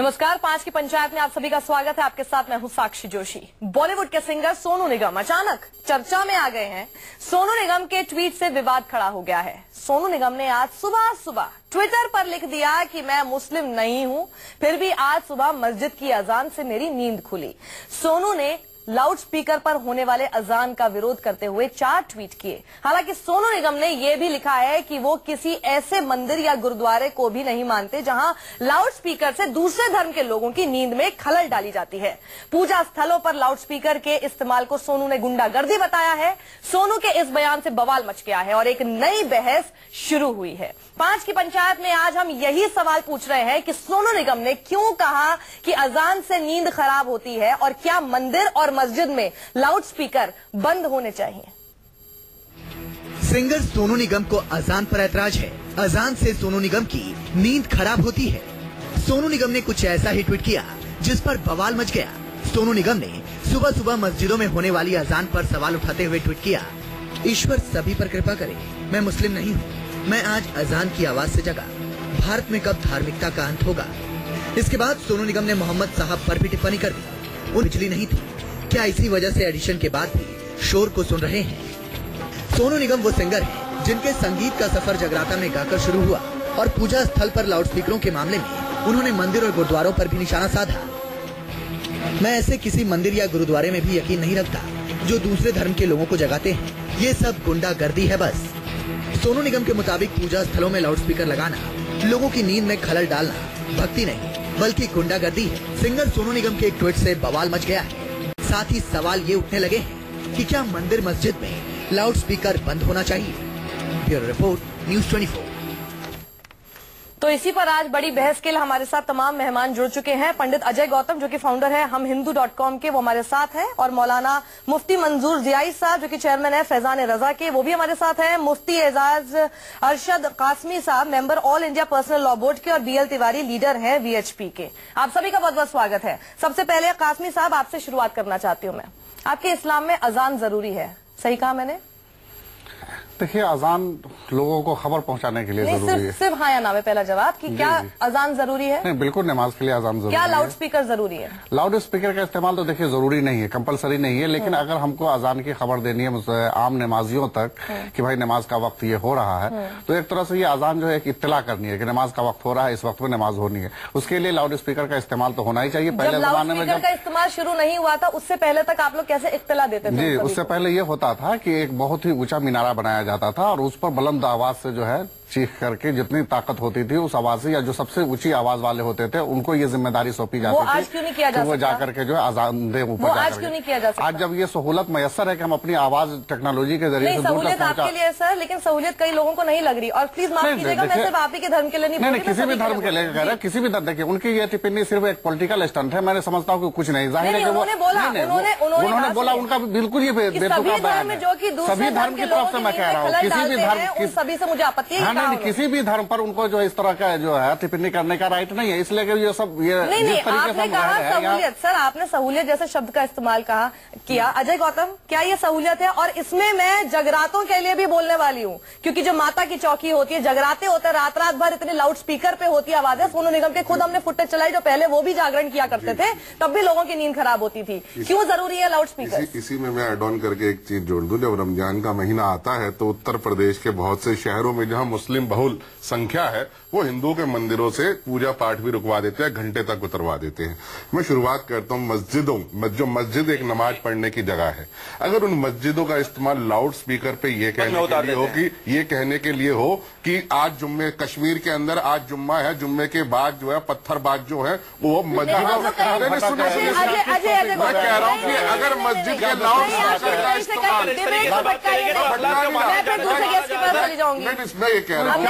नमस्कार, 5 की पंचायत में आप सभी का स्वागत है। आपके साथ मैं हूं साक्षी जोशी। बॉलीवुड के सिंगर सोनू निगम अचानक चर्चा में आ गए हैं। सोनू निगम के ट्वीट से विवाद खड़ा हो गया है। सोनू निगम ने आज सुबह ट्विटर पर लिख दिया कि मैं मुस्लिम नहीं हूं, फिर भी आज सुबह मस्जिद की अजान से मेरी नींद खुली। सोनू ने लाउड स्पीकर पर होने वाले अजान का विरोध करते हुए 4 ट्वीट किए। हालांकि सोनू निगम ने यह भी लिखा है कि वो किसी ऐसे मंदिर या गुरुद्वारे को भी नहीं मानते जहां लाउड स्पीकर से दूसरे धर्म के लोगों की नींद में खलल डाली जाती है। पूजा स्थलों पर लाउड स्पीकर के इस्तेमाल को सोनू ने गुंडागर्दी बताया है। सोनू के इस बयान से बवाल मच गया है और एक नई बहस शुरू हुई है। 5 की पंचायत में आज हम यही सवाल पूछ रहे हैं कि सोनू निगम ने क्यों कहा कि अजान से नींद खराब होती है और क्या मंदिर और मस्जिद में लाउड स्पीकर बंद होने चाहिए। सिंगर सोनू निगम को अजान पर ऐतराज है। अजान से सोनू निगम की नींद खराब होती है। सोनू निगम ने कुछ ऐसा ही ट्वीट किया जिस पर बवाल मच गया। सोनू निगम ने सुबह मस्जिदों में होने वाली अजान पर सवाल उठाते हुए ट्वीट किया, ईश्वर सभी पर कृपा करे, मैं मुस्लिम नहीं हूँ, मैं आज अजान की आवाज से जगा, भारत में कब धार्मिकता का अंत होगा। इसके बाद सोनू निगम ने मोहम्मद साहब पर भी टिप्पणी कर दी, उन बिजली नहीं थी, क्या इसी वजह से एडिशन के बाद भी शोर को सुन रहे हैं। सोनू निगम वो सिंगर हैं जिनके संगीत का सफर जगराता में गाकर शुरू हुआ और पूजा स्थल पर लाउड स्पीकरों के मामले में उन्होंने मंदिर और गुरुद्वारों पर भी निशाना साधा। मैं ऐसे किसी मंदिर या गुरुद्वारे में भी यकीन नहीं रखता जो दूसरे धर्म के लोगों को जगाते हैं, ये सब गुंडागर्दी है बस। सोनू निगम के मुताबिक पूजा स्थलों में लाउड स्पीकर लगाना लोगों की नींद में खलल डालना भक्ति नहीं बल्कि गुंडागर्दी है। सिंगर सोनू निगम के एक ट्वीट से बवाल मच गया है। साथ ही सवाल ये उठने लगे हैं कि क्या मंदिर मस्जिद में लाउड स्पीकर बंद होना चाहिए। Bureau report, news 24। तो इसी पर आज बड़ी बहस के लिए हमारे साथ तमाम मेहमान जुड़ चुके हैं। पंडित अजय गौतम जो कि फाउंडर है हमहिंदू.com के, वो हमारे साथ हैं, और मौलाना मुफ्ती मंजूर जियाई साहब जो कि चेयरमैन है फैजान रजा के, वो भी हमारे साथ हैं। मुफ्ती एजाज अरशद कासमी साहब member all India personal law board के, और BL तिवारी लीडर हैं VHP के। आप सभी का बहुत बहुत स्वागत है। सबसे पहले कासमी साहब आपसे शुरुआत करना चाहती हूँ मैं। आपके इस्लाम में अजान जरूरी है, सही कहा मैंने? देखिए, अजान लोगों को खबर पहुंचाने के लिए जरूरी है। सिर्फ हाँ या ना में पहला जवाब कि क्या अजान जरूरी है? नहीं, बिल्कुल नमाज के लिए अजान जरूरी है। क्या लाउड स्पीकर जरूरी है? लाउड स्पीकर का इस्तेमाल तो देखिए जरूरी नहीं है, कंपलसरी नहीं है, लेकिन अगर हमको अजान की खबर देनी है आम नमाजियों तक कि भाई नमाज का वक्त ये हो रहा है, तो एक तरह से ये अजान जो है एक इत्तला करनी है कि नमाज का वक्त हो रहा है, इस वक्त में नमाज होनी है। उसके लिए लाउड स्पीकर का इस्तेमाल तो होना ही चाहिए। पहले जमाने में जब इस्तेमाल शुरू नहीं हुआ था, उससे पहले तक आप लोग कैसे इत्तला देते थे? जी, उससे पहले ये होता था कि एक बहुत ही ऊंचा मीनारा बनाया जाता था और उस पर बुलंद आवाज से जो है चीख करके जितनी ताकत होती थी उस आवाज से, या जो सबसे ऊंची आवाज वाले होते थे उनको ये जिम्मेदारी सौंपी जाती थी। आज क्यों नहीं किया जा वो जाकर के जो है अजान दे ऊपर जाकर। आज क्यों नहीं किया जा सकता? आज जब ये सहूलत मयसर है कि हम अपनी आवाज टेक्नोलॉजी के जरिए से दूर तक पहुंचा। आपके लिए सर, लेकिन सहूलियत कई लोगों को नहीं लग रही। और प्लीज माफ कीजिएगा, मैं सिर्फ आप ही के धर्म के लिए नहीं, किसी भी धर्म के लिए कह रहे, किसी भी धर्म। देखिए, उनकी ये टिप्पणी सिर्फ एक पॉलिटिकल स्टंट है। मैंने समझता हूँ कि कुछ नहीं, जाहिर है कि उन्होंने बोला, उनका बिल्कुल ये बेतुका बयान है। सभी धर्म की तरफ से मैं कह रहा हूँ, किसी भी धर्म, सभी से मुझे आपत्ति है। नहीं, किसी भी धर्म पर उनको जो इस तरह का जो है टिप्पणी करने का राइट नहीं है, इसलिए कि ये सब ये नहीं, आपने कहा सहूलियत। सर, आपने सहूलियत जैसे शब्द का इस्तेमाल किया। अजय गौतम, क्या ये सहूलियत है? और इसमें मैं जगरातों के लिए भी बोलने वाली हूँ, क्योंकि जो माता की चौकी होती है, जगराते होते हैं, रात भर इतने लाउड स्पीकर पे होती है आवाजें। सोनू निगम के खुद हमने फुटेज चलाई, जो पहले वो भी जागरण किया करते थे, तब भी लोगों की नींद खराब होती थी। क्यों जरूरी है लाउड स्पीकर? इसी में मैं एड ऑन करके एक चीज जोड़ दूं। जब रमजान का महीना आता है तो उत्तर प्रदेश के बहुत से शहरों में जहां मुस्लिम बहुल संख्या है, वो हिंदुओं के मंदिरों से पूजा पाठ भी रुकवा देते हैं, घंटे तक उतरवा देते हैं। मैं शुरुआत करता हूँ मस्जिदों, जो मस्जिद एक नमाज पढ़ने की जगह है, अगर उन मस्जिदों का इस्तेमाल लाउड स्पीकर पे ये कहने के लिए हो कि आज जुम्मे, कश्मीर के अंदर आज जुम्मा है, जुम्मे के बाद जो है पत्थरबाज जो है वो मस्जिदों में मैं कह रहा हूँ कि अगर मस्जिद के लाउड स्पीकर का इस्तेमाल, मैं ये कह रहा हूँ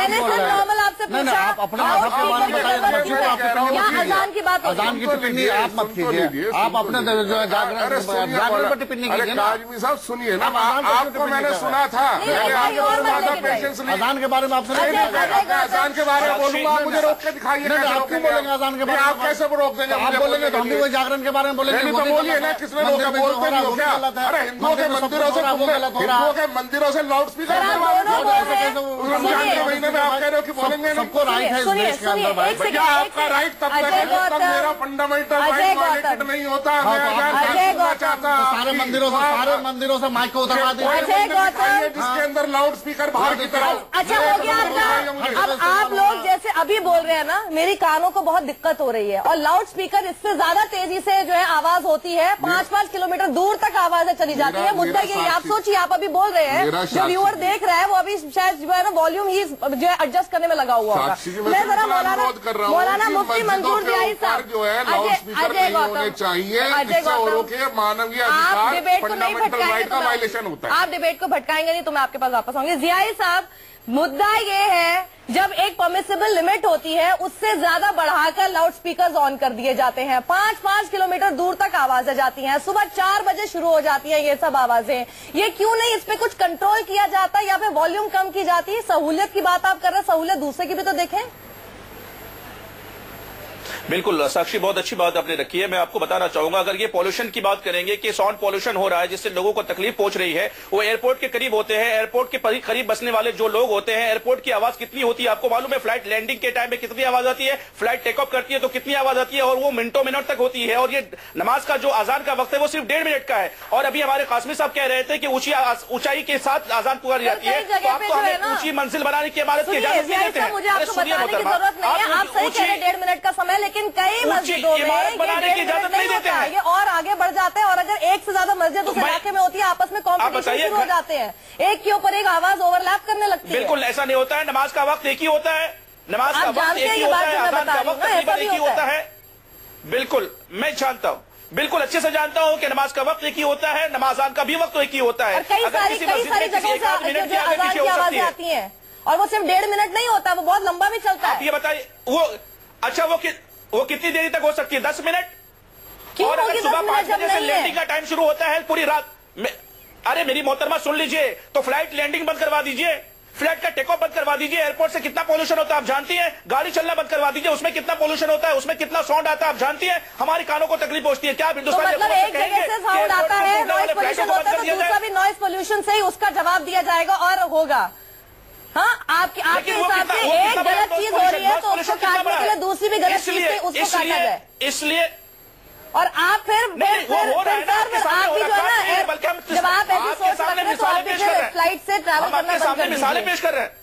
आप अपने मजहब के बारे में बताइए। अजान की बात, अजान की टिप्पणी आप मत कीजिए, आप अपने जो है जागरण पर टिप्पणी कीजिए। काजमी साहब सुनिए ना, आपको मैंने सुना था, अजान के बारे में आपसे अजान के बारे में बोलूंगा, आप मुझे रोक के दिखाइए। आप क्यों बोलेंगे अजान के बारे में? आप कैसे रोक देंगे? आप बोलेंगे तो हम भी वही जागरण के बारे में बोलेंगे। बोलिए ना, किसने रोका? बोलते नहीं हो क्या? अरे हिंदुओं के मंदिरों से लाउड स्पीकर रमजान के महीने में आप कह रहे हो कि बोलेंगे सबको राइट है इस देश के अंदर भाई। भैया आपका राइट तब तक है जब तक मेरा फंडामेंटल राइट वायलेटेड नहीं होता। सारे मंदिरों से माइक को उतरवा दीजिए जिसके अंदर लाउड स्पीकर बाहर की तरफ। अच्छा हो गया आपका। अब आप लोग जैसे अभी बोल रहे हैं ना, मेरी कानों को बहुत दिक्कत हो रही है और लाउड स्पीकर इससे ज्यादा तेजी से जो है आवाज होती है, 5-5 किलोमीटर दूर तक आवाजें चली जाती है। मुद्दा ये, आप सोचिए, आप अभी बोल रहे हैं, जो व्यूअर देख रहा है वो अभी शायद जो है ना वॉल्यूम ही जो है एडजस्ट करने में लगा हुआ होगा। मैं जरा मौलाना मुफ्ती मंजूर बिहारी साहब जो है लाउड स्पीकर नहीं होने चाहिए, औरों के मानवीय अधिकार फंडामेंटल राइट का वायलेशन होता है। आप डिबेट को भटकाएंगे नहीं तो मैं आपके पास वापस आऊंगी। जियाई साहब, मुद्दा ये है जब एक परमिसिबल लिमिट होती है उससे ज्यादा बढ़ाकर लाउड स्पीकर्स ऑन कर दिए जाते हैं, 5-5 किलोमीटर दूर तक आवाजें जाती हैं, सुबह 4 बजे शुरू हो जाती है ये सब आवाजें। ये क्यों नहीं इस पे कुछ कंट्रोल किया जाता या फिर वॉल्यूम कम की जाती है? सहूलियत की बात आप कर रहे हैं, सहूलियत दूसरे की भी तो देखें। बिल्कुल साक्षी, बहुत अच्छी बात आपने रखी है। मैं आपको बताना चाहूंगा, अगर ये पॉल्यूशन की बात करेंगे कि साउंड पॉल्यूशन हो रहा है जिससे लोगों को तकलीफ पहुंच रही है, वो एयरपोर्ट के करीब होते हैं, एयरपोर्ट के करीब बसने वाले जो लोग होते हैं, एयरपोर्ट की आवाज कितनी होती है आपको मालूम है? फ्लाइट लैंडिंग के टाइम में कितनी आवाज आती है, फ्लाइट टेक ऑफ करती है तो कितनी आवाज आती है, और वो मिनटों मिनट तक होती है। और ये नमाज का जो अजान का वक्त है वो सिर्फ 1.5 मिनट का है। और अभी हमारे कासमी साहब कह रहे थे कि ऊंचाई के साथ अजान पुकारी जाती है, तो आपको हमें ऊंची मंजिल बनाने की इमारत की इजाजत नहीं देते हैं। मुझे आपको बताने की जरूरत नहीं है, आप सही कह रहे हैं 1.5 मिनट का समय, लेकिन कई मस्जिदों में बनाने की इजाजत नहीं देते हैं, ये और आगे बढ़ जाते हैं। और अगर एक से ज्यादा मस्जिद उस इलाके में होती है, आपस में कॉम्पिटिशन शुरू हो जाते हैं, एक के ऊपर एक आवाज ओवरलैप करने लगती है। बिल्कुल ऐसा नहीं होता है, नमाज का वक्त एक ही होता है, नमाज का वक्त एक ही होता है, अजान का वक्त तकरीबन एक ही होता है। बिल्कुल मैं जानता हूँ, बिल्कुल अच्छे से जानता हूँ कि नमाज का वक्त एक ही होता है, नमाजान का भी वक्त एक ही होता है। कई सारी जगहों से अजान की आवाजें आती हैं और वो सिर्फ 1.5 मिनट नहीं होता, वो बहुत लंबा भी चलता है। ये बताइए वो अच्छा वो कितनी देरी तक हो सकती है? 10 मिनट? और अगर सुबह 5 बजे से लैंडिंग का टाइम शुरू होता है पूरी रात में, अरे मेरी मोहतरमा सुन लीजिए, तो फ्लाइट लैंडिंग बंद करवा दीजिए, फ्लाइट का टेक ऑफ बंद करवा दीजिए। एयरपोर्ट से कितना पोल्यूशन होता है आप जानती हैं? गाड़ी चलना बंद करवा दीजिए, उसमें कितना पोल्यूशन होता है, उसमें कितना साउंड आता है आप जानती हैं? हमारी कानों को तकलीफ पहुंचती है। क्या आप हिंदुस्तान एक जगह से साउंड आता है, नॉइज पोल्यूशन होता है, तो दूसरा भी नॉइज पोल्यूशन से ही उसका जवाब दिया जाएगा और होगा। हाँ, आपके हिसाब से एक गलत चीज हो रही है तो उसको काटने के लिए दूसरी भी गलत चीज से उसको काटा जाए, इसलिए। और आप फिर आप भी जो है ना, जब आप ऐसी सोच रखते हैं तो आप फिर फ्लाइट से ट्रैवल करना बंद कर दीजिए। मिसालें पेश कर रहे हैं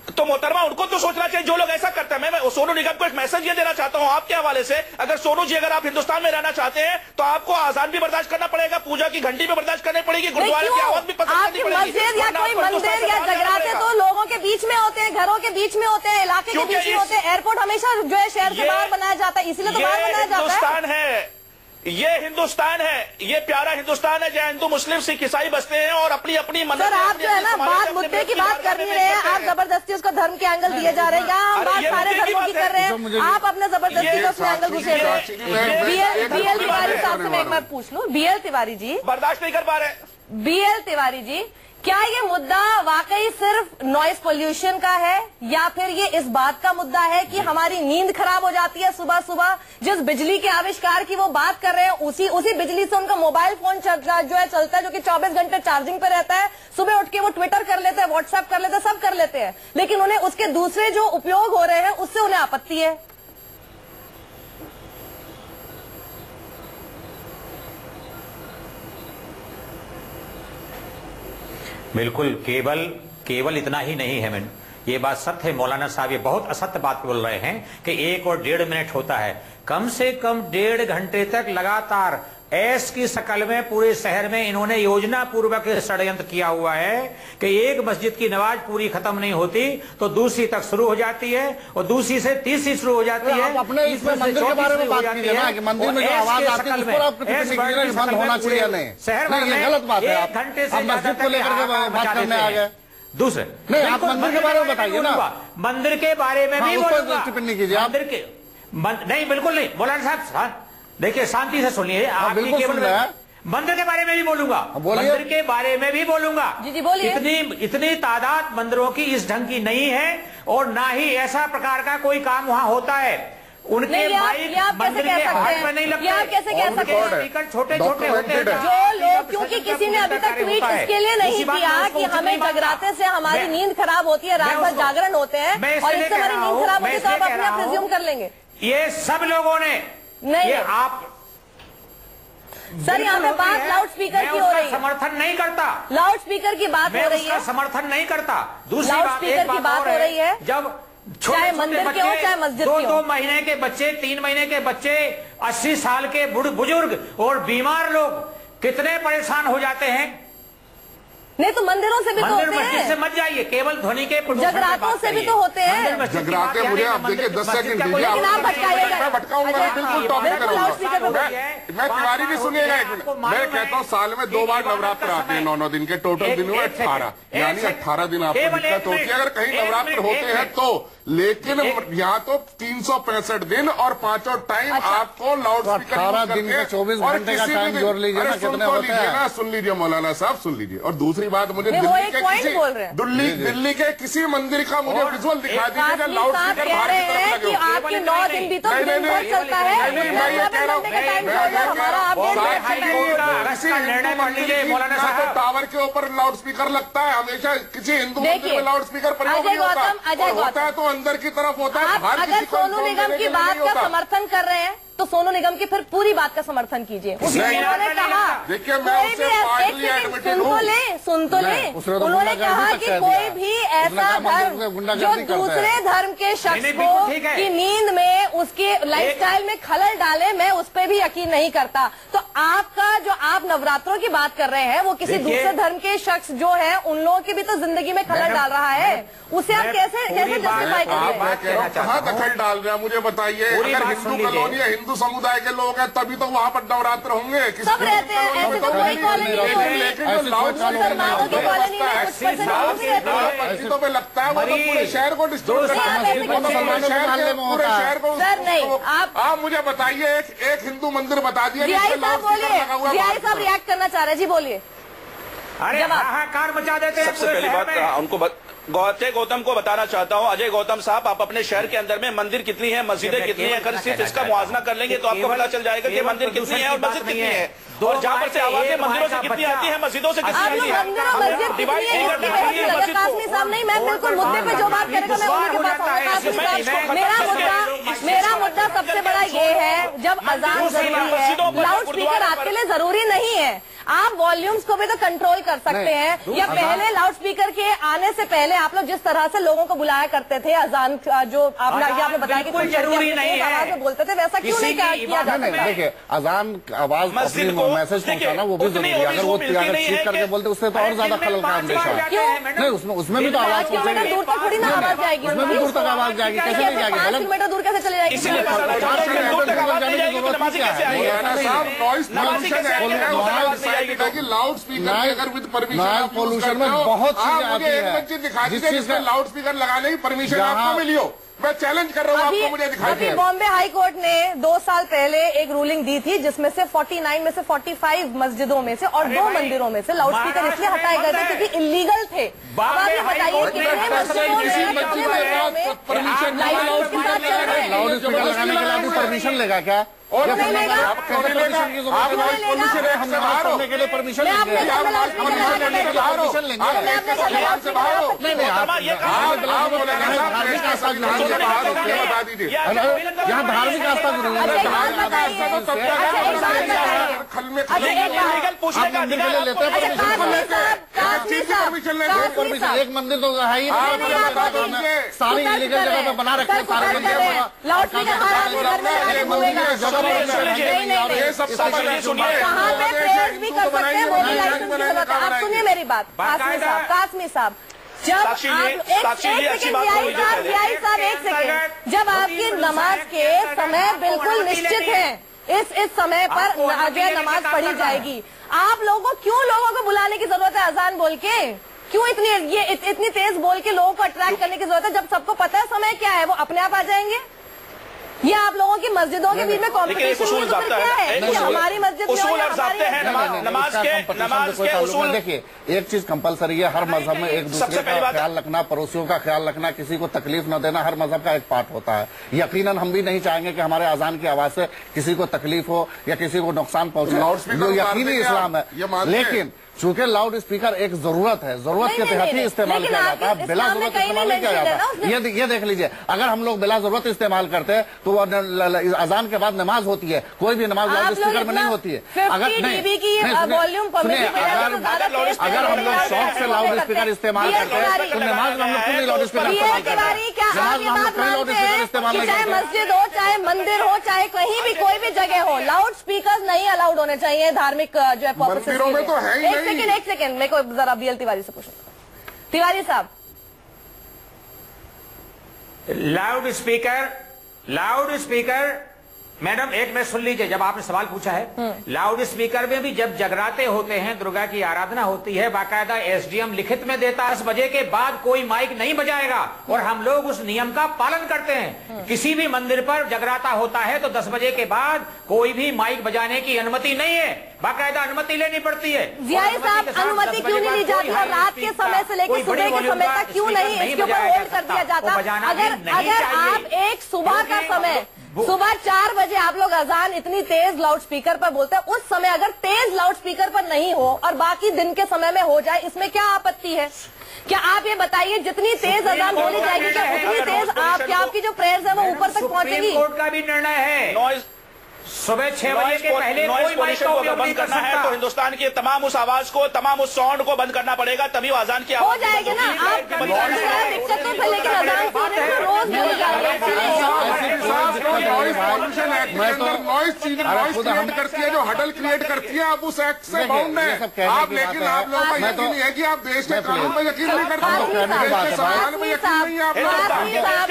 तो मोहतरमा उनको तो सोचना चाहिए जो लोग ऐसा करते हैं। मैं सोनू निगम को एक मैसेज ये देना चाहता हूं आपके हवाले से, अगर सोनू जी अगर आप हिंदुस्तान में रहना चाहते हैं तो आपको आजान भी बर्दाश्त करना पड़ेगा, पूजा की घंटी भी बर्दाश्त करनी पड़ेगी, गुरुद्वारे की आवाज भी पसंद करनी पड़ेगी। मस्जिद या कोई मंदिर या जगराते तो लोगों के बीच में होते हैं, घरों के बीच में होते हैं, इलाके के बीच में होते हैं। एयरपोर्ट हमेशा जो है शहर से बाहर बनाया जाता है, इसीलिए तो बाहर बनाया जाता है। ये हिंदुस्तान है, ये प्यारा हिंदुस्तान है जहाँ हिंदू मुस्लिम सिख ईसाई बसते हैं और अपनी अपनी सर आप जो है ना बात मुद्दे की बात कर नहीं रहे हैं, आप जबरदस्ती उसको धर्म के एंगल दिए जा रहे हैं। यहाँ हम बात सारे धर्मों की कर रहे हैं, आप अपने जबरदस्ती का उसमें एंगल घुसे रहे हैं। बीएल तिवारी साहब से मैं एक बार पूछ लूं, बीएल तिवारी जी बर्दाश्त नहीं कर पा रहे। बीएल तिवारी जी, क्या ये मुद्दा वाकई सिर्फ नॉइज पोल्यूशन का है या फिर ये इस बात का मुद्दा है कि हमारी नींद खराब हो जाती है सुबह सुबह? जिस बिजली के आविष्कार की वो बात कर रहे हैं उसी बिजली से उनका मोबाइल फोन चलता है जो कि 24 घंटे चार्जिंग पे रहता है। सुबह उठ के वो ट्विटर कर लेते हैं, व्हाट्सएप कर लेते हैं, सब कर लेते हैं, लेकिन उन्हें उसके दूसरे जो उपयोग हो रहे हैं उससे उन्हें आपत्ति है। बिल्कुल, केवल इतना ही नहीं है। मैंने ये बात सत्य है, मौलाना साहब ये बहुत असत्य बात बोल रहे हैं कि 1 और 1.5 मिनट होता है। कम से कम 1.5 घंटे तक लगातार ऐश की शक्ल में पूरे शहर में इन्होंने योजना पूर्वक षड्यंत्र किया हुआ है कि एक मस्जिद की नमाज पूरी खत्म नहीं होती तो दूसरी तक शुरू हो जाती है और दूसरी से तीसरी शुरू हो जाती है। अपने इसमें मंदिर के बारे में बात कीजिए ना कि मंदिर में जो आवाज आती है उस पर आप बंद होना चाहिए या नहीं? शहर में ये गलत बात है। आप घंटे से मस्जिद को लेकर के बात करने आ गए। दूसरे नहीं, आप मंदिर के बारे में बताइए ना। मंदिर के बारे में भी बोलूंगा, टिप्पणी कीजिए आप। मंदिर के नहीं, बिल्कुल नहीं मौलाना साहब, देखिए शांति से सुनिए। आप बिल्कुल सुन रहे हैं। मंदिर के बारे में भी बोलूंगा, मंदिर के बारे में भी बोलूंगा। जी बोलिए। इतनी तादाद मंदिरों की इस ढंग की नहीं है और ना ही ऐसा प्रकार का कोई काम वहां होता है। उनके माइक मंदिर के हाथ में नहीं लगते, कैसे कह सकते हैं? टिकट छोटे छोटे होते हैं। जो लोग क्योंकि किसी ने अभी तक ट्वीट इसके लिए नहीं किया कि हमें जगराते से हमारी नींद खराब होती है, रात भर जागरण होते हैं और इससे हमारी नींद खराब होती है, तो आप अपने आप रिज्यूम कर लेंगे। ये सब लोगों ने नहीं, आप सर यहाँ पे बात लाउड स्पीकर की हो रही है, समर्थन नहीं करता, लाउड स्पीकर की बात हो रही है, समर्थन नहीं करता। दूसरी लाउड बात, स्पीकर की बात हो रही है, जब चाहे मंदिर के हो चाहे मस्जिद के हो, 2 महीने के बच्चे, 3 महीने के बच्चे, 80 साल के बुजुर्ग और बीमार लोग कितने परेशान हो जाते हैं। नहीं तो मंदिरों से भी तो होते हैं, से मत जाइए, केवल ध्वनि के जगरातों से भी तो होते हैं। जगराते मुझे आप देखिए 10 सेकंड दीजिए, लेकिन आप भटकाइएगा, मैं भटकाऊंगा, बिल्कुल टॉपिक करूंगा। मैं तिवारी भी सुनिएगा एक मिनट, मैं कहता हूँ साल में 2 बार नवरात्र आते हैं, 9 दिन के, टोटल दिन हुए 18, यानी 18 दिन आपको दिक्कत होती है अगर कहीं नवरात्र होते हैं तो। लेकिन यहाँ तो 365 दिन और 5 टाइम आपको लाउड स्पीकर 18 दिन का 24 घंटे का टाइम जोड़ लीजिए ना, कितने होते हैं। सुन लीजिए मौलाना साहब, सुन लीजिए। और दूसरी बात, मुझे दिल्ली के किसी मंदिर का मुझे विजुअल दिखा दीजिए लाउड स्पीकर बाहर की तरफ लगे हो। आपके 9 दिन भी तो दिन भर चलता है, टावर के ऊपर लाउड स्पीकर लगता है हमेशा, किसी हिंदू मंदिर में लाउड स्पीकर प्रयोग नहीं होता है, तो अंदर की तरफ होता है। आप अगर सोनू निगम की बात का समर्थन कर रहे हैं तो सोनू निगम की फिर पूरी बात का समर्थन कीजिए। उन्होंने कहा, देखिए मैं उससे पार्टली एडमिटेड हूं, सुन तो ले, उन्होंने कहा कि कोई भी ऐसा धर्म जो दूसरे धर्म के शख्स को की नींद में, उसके लाइफस्टाइल में खलल डाले, मैं उस पर भी यकीन नहीं करता। तो आपका जो आप नवरात्रों की बात कर रहे हैं वो किसी दूसरे धर्म के शख्स जो है उन लोगों की भी तो जिंदगी में खलल डाल रहा है, उसे आप कैसे जस्टिफाई करेंगे? कहाँ दखल डाल रहे हैं मुझे बताइए। अगर हिंदू कॉलोनी है, हिंदू समुदाय के लोग हैं, तभी तो वहाँ पर नवरात्र होंगे। सब रहते हैं, ऐसे तो कोई कॉलोनी नहीं होती, लेकिन जो लाउड मुसलमानों की कॉलोनी में कुछ मस्जिदों में लगता है वो तो पूरे शहर को डिस्टर्ब करता है, पूरे शहर को। सर नहीं, आप मुझे बताइए एक हिंदू मंदिर बता दिया। साहब बोलिए, साहब रिएक्ट करना चाह रहे हैं जी, बोलिए। अरे हाहाकार मचा देते हैं। सबसे पहली बात उनको अजय गौतम को बताना चाहता हूं। अजय गौतम साहब, आप अपने शहर के अंदर में मंदिर कितनी है, मस्जिदें कितनी है, अगर सिर्फ इसका मुआवजा कर लेंगे तो आपको पता चल जाएगा कि मंदिर कितनी है और मस्जिद कितनी है, और जहां पर से आवाजें मंदिरों से कितनी आती है, मस्जिदों से कितनी आती है। डिवाइड कासमी साहब नहीं, मैं बिल्कुल मुद्दे पे जो बात करेगा मैं उन्हीं के पास आऊंगा। मेरा मुद्दा सबसे बड़ा ये है, जब अजान जरूरी है, लाउड स्पीकर आपके लिए जरूरी नहीं है। आप वॉल्यूम्स को भी तो कंट्रोल कर सकते हैं। या पहले लाउड स्पीकर के आने से पहले आप लोग जिस तरह से लोगों को बुलाया करते थे, अजान जो आपने बताया कि कोई जरूरी नहीं आवाज में बोलते थे, वैसा क्यों नहीं किया जाता? देखिए, अजान आवाज मैसेज पहुंचाना वो भी जरूरी है। अगर वो चीख करके बोलते उससे तो और ज्यादा खलल का अंदेशा है। नहीं, उसमें भी तो आवाज पहुंचेगी, दूर तक थोड़ी ना आवाज जाएगी, उसमें भी दूर तक आवाज जाएगी, कैसे नहीं जाएगी? 5 किलोमीटर दूर कैसे चले जाएगी? लाउड स्पीकर अगर विद परमिशन पोल्यूशन में बहुत चीजें आती है। एक चीज दिखा दीजिए जिसमें लाउड स्पीकर लगाने की परमिशन आपको मिली हो। मैं चैलेंज कर रहा हूँ आपको, मुझे दिखाई अभी बॉम्बे हाई कोर्ट ने 2 साल पहले एक रूलिंग दी थी जिसमें से 49 में से 45 मस्जिदों में से और 2 मंदिरों में से लाउड स्पीकर इसलिए हटाए गए थे क्योंकि इलीगल थे। अब आप ये बताइए कितने मस्जिदों में परमिशन लगाने के लिए भी परमिशन लेगा क्या? और नहीं लेगा, करने के लिए परमिशन लेंगे। यहाँ धार्मिक आस्था जरूरी है। एक मंदिर तो है ही, सारी इलीगल जगह पे बना रखे सारे मंदिर। ये सब कहाँ पे प्रेयर्स भी कर सकते हैं, वो भी लाइसेंस की जरूरत है। आप सुनिए मेरी बात, कासमी साहब, जब आप एक सेकेंड, जब आपकी नमाज के समय बिल्कुल निश्चित है, इस समय पर जो है नमाज पढ़ी जाएगी, आप लोगों को क्यों लोगों को बुलाने की जरूरत है अजान बोल के? क्यों इतनी तेज बोल के लोगों को अट्रैक्ट करने की जरूरत है? जब सबको पता है समय क्या है, वो अपने आप आ जाएंगे। ये आप लोगों की मस्जिदों के बीच में कॉम्पिटिशन है कि हमारी मस्जिद उसूल और ज़ाब्ते हैं नमाज के उसूल। देखिए, एक चीज कंपलसरी है, हर मजहब में एक दूसरे का ख्याल रखना, पड़ोसियों का ख्याल रखना, किसी को तकलीफ न देना हर मजहब का एक पार्ट होता है। यकीनन हम भी नहीं चाहेंगे कि हमारे अजान की आवाज से किसी को तकलीफ हो या किसी को नुकसान पहुंचे, जो यकीनी इस्लाम है। लेकिन चूंकि लाउड स्पीकर एक जरूरत है, जरूरत के तहत ही इस्तेमाल किया जाता है, बिला जरूरत इस्तेमाल नहीं किया जाता। ये देख लीजिए, अगर हम लोग बिला जरूरत इस्तेमाल करते हैं तो अजान के बाद नमाज होती है, कोई भी नमाज लाउड स्पीकर में नहीं होती है। अगर अगर हम लोग शौक से लाउड स्पीकर इस्तेमाल करते हैं तो नमाज में हम लोग क्यों लाउड स्पीकर इस्तेमाल चाहे मस्जिद हो, चाहे मंदिर हो, चाहे कहीं भी कोई भी जगह हो, लाउड स्पीकर नहीं अलाउड होने चाहिए धार्मिक जो है मंदिरों में तो है ही नहीं। एक सेकंड मेरे को जरा बीएल तिवारी से पूछो। तिवारी साहब, लाउड स्पीकर मैडम एक मिनट सुन लीजिए, जब आपने सवाल पूछा है लाउड स्पीकर में भी जब जगराते होते हैं, दुर्गा की आराधना होती है, बाकायदा एसडीएम लिखित में देता है 10 बजे के बाद कोई माइक नहीं बजाएगा और हम लोग उस नियम का पालन करते हैं। किसी भी मंदिर पर जगराता होता है तो 10 बजे के बाद कोई भी माइक बजाने की अनुमति नहीं है, बाकायदा अनुमति लेनी पड़ती है। जियाई साहब, अनुमति क्यों नहीं ली जाती और रात के समय से लेकर सुबह के समय तक क्यों नहीं इसके ऊपर होल्ड कर दिया जाता? अगर आप एक सुबह का समय, सुबह 4 बजे आप लोग अजान इतनी तेज लाउड स्पीकर पर बोलते हैं, उस समय अगर तेज लाउड स्पीकर पर नहीं हो और बाकी दिन के समय में हो जाए, इसमें क्या आपत्ति है? क्या आप ये बताइए, जितनी तेज अजान बोली जाएगी क्या उतनी तेज आपकी जो प्रेयर्स है वो ऊपर तक पहुंचेगी? कोर्ट का भी निर्णय है, सुबह 6 बजे के पहले कोई माइक का उपयोग बंद करना है तो हिंदुस्तान की तमाम उस आवाज को, तमाम उस साउंड को बंद करना पड़ेगा, तभी अजान की हो जाएगी ना। आप दिक्कत तो था, लेकिन अजान सुनने में रोज बोली करती है, जो हडल क्रिएट करती है, आप उस एक्ट से बाउंड है आप। लेकिन आप लोगों का यकीन नहीं है कि आप देश के कानून पर यकीन नहीं करते,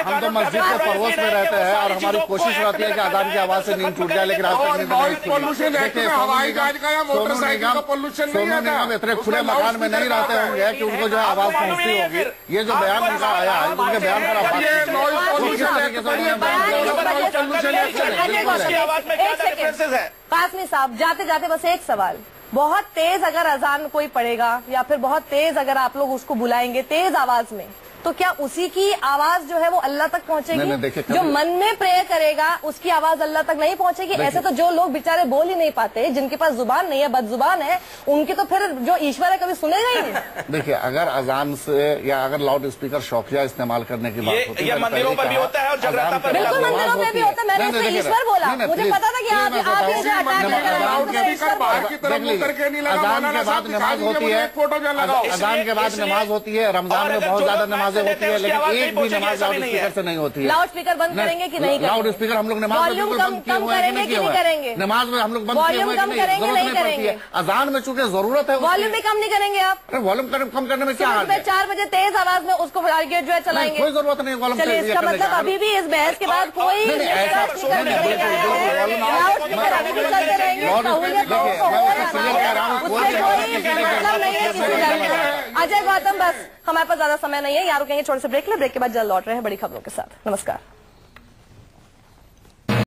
हम तो मस्जिद के पड़ोस में रहते हैं और हमारी कोशिश रहती है कि अजान की आवाज से नींद टूट जाए, लेकिन आज तक पोल्यूशन हवाई जहाज का या मोटरसाइकिल का पोल्यूशन नहीं है। इतने खुले मकान में नहीं रहते होंगे कि उनको जो है आवाज पहुंचती होगी। ये जो बयान उनका आया है, उनके बयान पर कासमी साहब, जाते जाते बस एक सवाल, बहुत तेज अगर अजान कोई पड़ेगा या फिर बहुत तेज अगर आप लोग उसको बुलाएंगे तेज आवाज में, तो क्या उसी की आवाज जो है वो अल्लाह तक पहुंचेगी? जो मन में प्रेयर करेगा उसकी आवाज अल्लाह तक नहीं पहुंचेगी? ऐसे तो जो लोग बेचारे बोल ही नहीं पाते, जिनके पास जुबान नहीं है, बदजुबान है, उनकी तो फिर जो ईश्वर है कभी सुनेगा ही नहीं। देखिए, अगर अजान से या अगर लाउड स्पीकर शौकिया इस्तेमाल करने की बात होती है, मंदिरों पर भी होता है और जगराता पर बिल्कुल मंदिरों में भी होता है। मैंने इसमें ईश्वर बोला, मुझे पता था कि आप अजान के बाद नमाज होती है, अजान के बाद नमाज होती है, रमजान में बहुत ज्यादा नमाजें होती है, लेकिन एक भी नमाज लाउड स्पीकर से नहीं होती है। लाउड स्पीकर बंद करेंगे कि नहीं? लाउड स्पीकर हम लोग नमाज में बिल्कुल बंद किए हुए हैं, नहीं करेंगे। नमाज में हम लोग बंद किए हुए हैं, जरूरत नहीं पड़ती है। अजान में चूंकि जरूरत है, वॉल्यूम भी कम नहीं करेंगे आप? अरे वॉल्यूम कम करने में क्या हाल है? 4 बजे तेज आवाज में उसको जो है चलाएंगे, कोई जरूरत नहीं वॉल्यूम। चलिए, इसका मतलब अभी भी इस बहस के बाद कोई अजय गौतम, बस हमारे पास ज्यादा समय नहीं है, यार रुकेंगे छोटे से ब्रेक ले, ब्रेक के बाद जल्द लौट रहे हैं बड़ी खबरों के साथ। नमस्कार।